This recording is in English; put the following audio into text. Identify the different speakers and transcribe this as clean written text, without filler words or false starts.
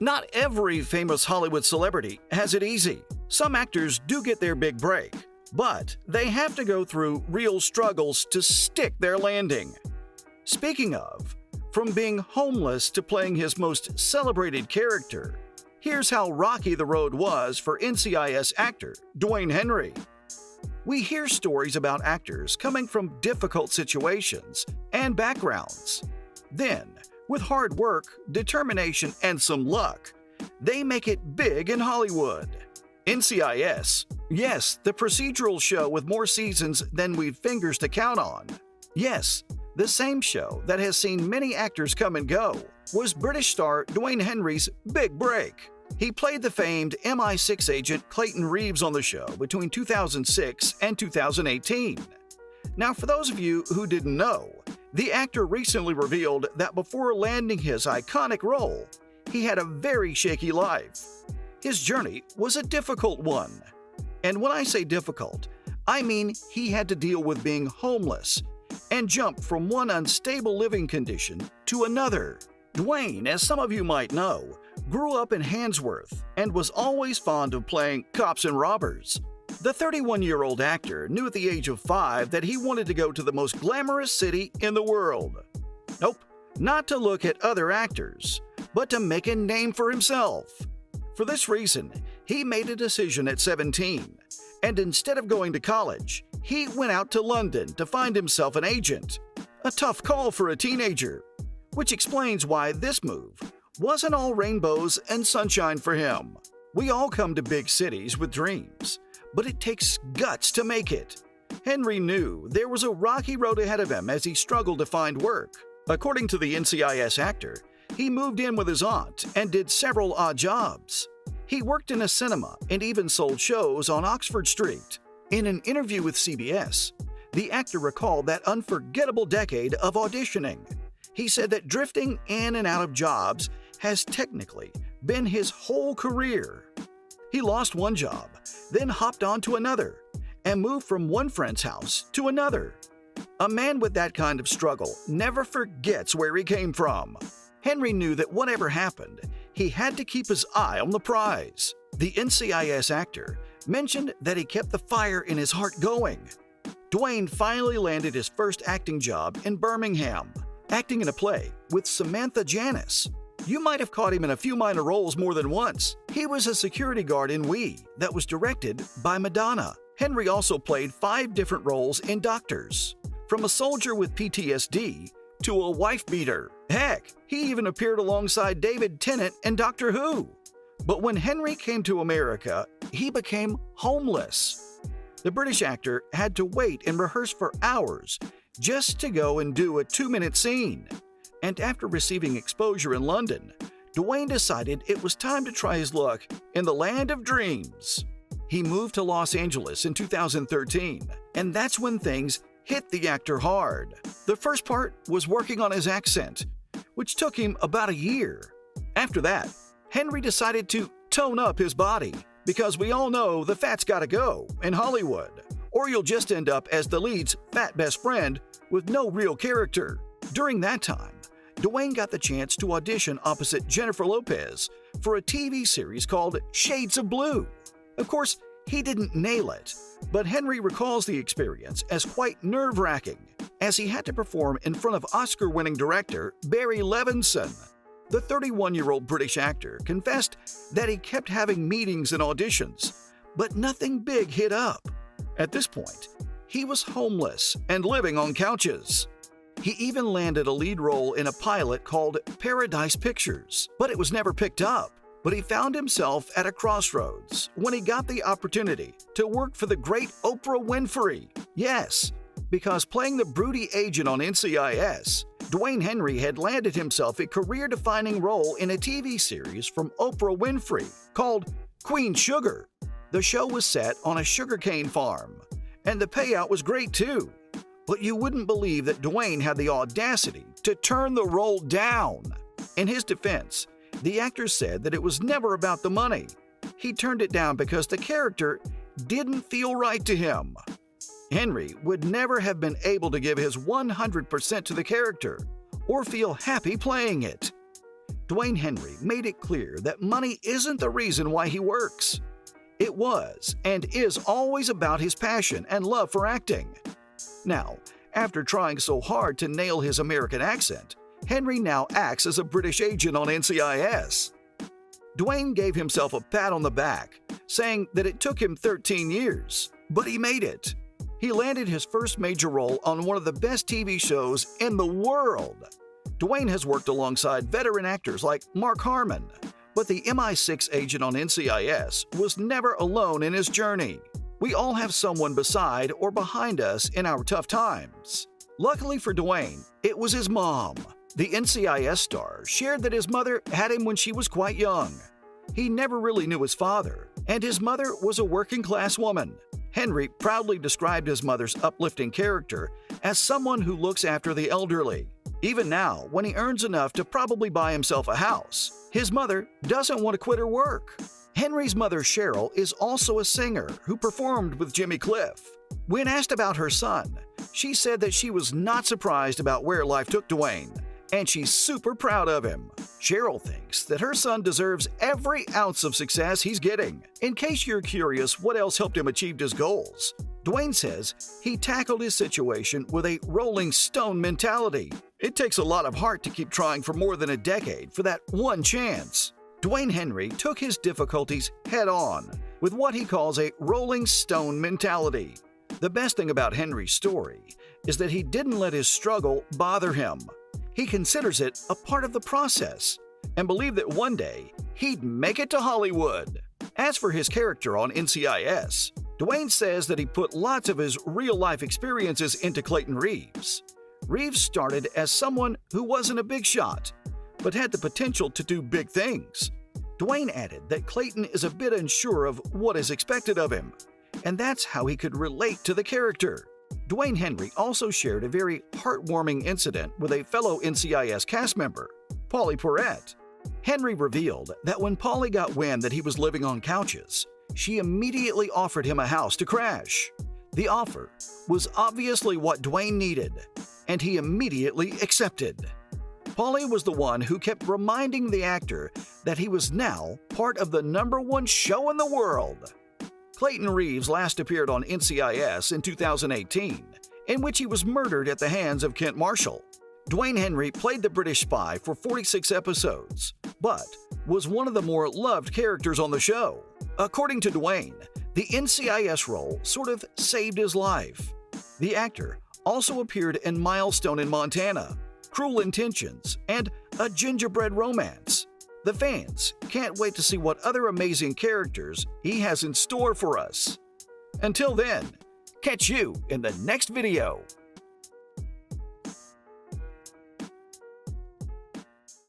Speaker 1: Not every famous Hollywood celebrity has it easy. Some actors do get their big break, but they have to go through real struggles to stick their landing. Speaking of, from being homeless to playing his most celebrated character, here's how rocky the road was for NCIS actor Duane Henry. We hear stories about actors coming from difficult situations and backgrounds. Then, with hard work, determination, and some luck, they make it big in Hollywood. NCIS, yes, the procedural show with more seasons than we've fingers to count on. Yes, the same show that has seen many actors come and go, was British star Duane Henry's big break. He played the famed MI6 agent Clayton Reeves on the show between 2006 and 2018. Now, for those of you who didn't know, the actor recently revealed that before landing his iconic role, he had a very shaky life. His journey was a difficult one. And when I say difficult, I mean he had to deal with being homeless and jump from one unstable living condition to another. Duane, as some of you might know, grew up in Handsworth and was always fond of playing cops and robbers. The 31-year-old actor knew at the age of 5 that he wanted to go to the most glamorous city in the world. Nope, not to look at other actors, but to make a name for himself. For this reason, he made a decision at 17, and instead of going to college, he went out to London to find himself an agent. A tough call for a teenager, which explains why this move wasn't all rainbows and sunshine for him. We all come to big cities with dreams, but it takes guts to make it. Henry knew there was a rocky road ahead of him as he struggled to find work. According to the NCIS actor, he moved in with his aunt and did several odd jobs. He worked in a cinema and even sold shows on Oxford Street. In an interview with CBS, the actor recalled that unforgettable decade of auditioning. He said that drifting in and out of jobs has technically been his whole career. He lost one job, then hopped on to another, and moved from one friend's house to another. A man with that kind of struggle never forgets where he came from. Henry knew that whatever happened, he had to keep his eye on the prize. The NCIS actor mentioned that he kept the fire in his heart going. Duane finally landed his first acting job in Birmingham, acting in a play with Samantha Janus. You might have caught him in a few minor roles more than once. He was a security guard in We that was directed by Madonna. Henry also played 5 different roles in Doctors, from a soldier with PTSD to a wife beater. Heck, he even appeared alongside David Tennant in Doctor Who. But when Henry came to America, he became homeless. The British actor had to wait and rehearse for hours just to go and do a 2-minute scene. And after receiving exposure in London, Duane decided it was time to try his luck in the land of dreams. He moved to Los Angeles in 2013, and that's when things hit the actor hard. The first part was working on his accent, which took him about a year. After that, Henry decided to tone up his body, because we all know the fat's gotta go in Hollywood, or you'll just end up as the lead's fat best friend with no real character. During that time, Duane got the chance to audition opposite Jennifer Lopez for a TV series called Shades of Blue. Of course, he didn't nail it, but Henry recalls the experience as quite nerve-wracking, as he had to perform in front of Oscar-winning director Barry Levinson. The 31-year-old British actor confessed that he kept having meetings and auditions, but nothing big hit up. At this point, he was homeless and living on couches. He even landed a lead role in a pilot called Paradise Pictures, but it was never picked up. But he found himself at a crossroads when he got the opportunity to work for the great Oprah Winfrey. Yes, because playing the broody agent on NCIS, Duane Henry had landed himself a career-defining role in a TV series from Oprah Winfrey called Queen Sugar. The show was set on a sugarcane farm, and the payout was great too. But you wouldn't believe that Duane had the audacity to turn the role down. In his defense, the actor said that it was never about the money. He turned it down because the character didn't feel right to him. Henry would never have been able to give his 100% to the character or feel happy playing it. Duane Henry made it clear that money isn't the reason why he works. It was and is always about his passion and love for acting. Now, after trying so hard to nail his American accent, Henry now acts as a British agent on NCIS. Duane gave himself a pat on the back, saying that it took him 13 years, but he made it. He landed his first major role on one of the best TV shows in the world. Duane has worked alongside veteran actors like Mark Harmon, but the MI6 agent on NCIS was never alone in his journey. We all have someone beside or behind us in our tough times. Luckily for Duane, it was his mom. The NCIS star shared that his mother had him when she was quite young. He never really knew his father, and his mother was a working-class woman. Henry proudly described his mother's uplifting character as someone who looks after the elderly. Even now, when he earns enough to probably buy himself a house, his mother doesn't want to quit her work. Henry's mother, Cheryl, is also a singer who performed with Jimmy Cliff. When asked about her son, she said that she was not surprised about where life took Duane, and she's super proud of him. Cheryl thinks that her son deserves every ounce of success he's getting. In case you're curious what else helped him achieve his goals, Duane says he tackled his situation with a rolling stone mentality. It takes a lot of heart to keep trying for more than a decade for that one chance. Duane Henry took his difficulties head-on with what he calls a rolling stone mentality. The best thing about Henry's story is that he didn't let his struggle bother him. He considers it a part of the process and believed that one day he'd make it to Hollywood. As for his character on NCIS, Duane says that he put lots of his real-life experiences into Clayton Reeves. Reeves started as someone who wasn't a big shot, but had the potential to do big things. Duane added that Clayton is a bit unsure of what is expected of him, and that's how he could relate to the character. Duane Henry also shared a very heartwarming incident with a fellow NCIS cast member, Polly Perrette. Henry revealed that when Polly got wind that he was living on couches, she immediately offered him a house to crash. The offer was obviously what Duane needed, and he immediately accepted. Polly was the one who kept reminding the actor that he was now part of the #1 show in the world. Clayton Reeves last appeared on NCIS in 2018, in which he was murdered at the hands of Kent Marshall. Duane Henry played the British spy for 46 episodes, but was one of the more loved characters on the show. According to Duane, the NCIS role sort of saved his life. The actor also appeared in Milestone in Montana, Cruel Intentions, and A Gingerbread Romance. The fans can't wait to see what other amazing characters he has in store for us. Until then, catch you in the next video.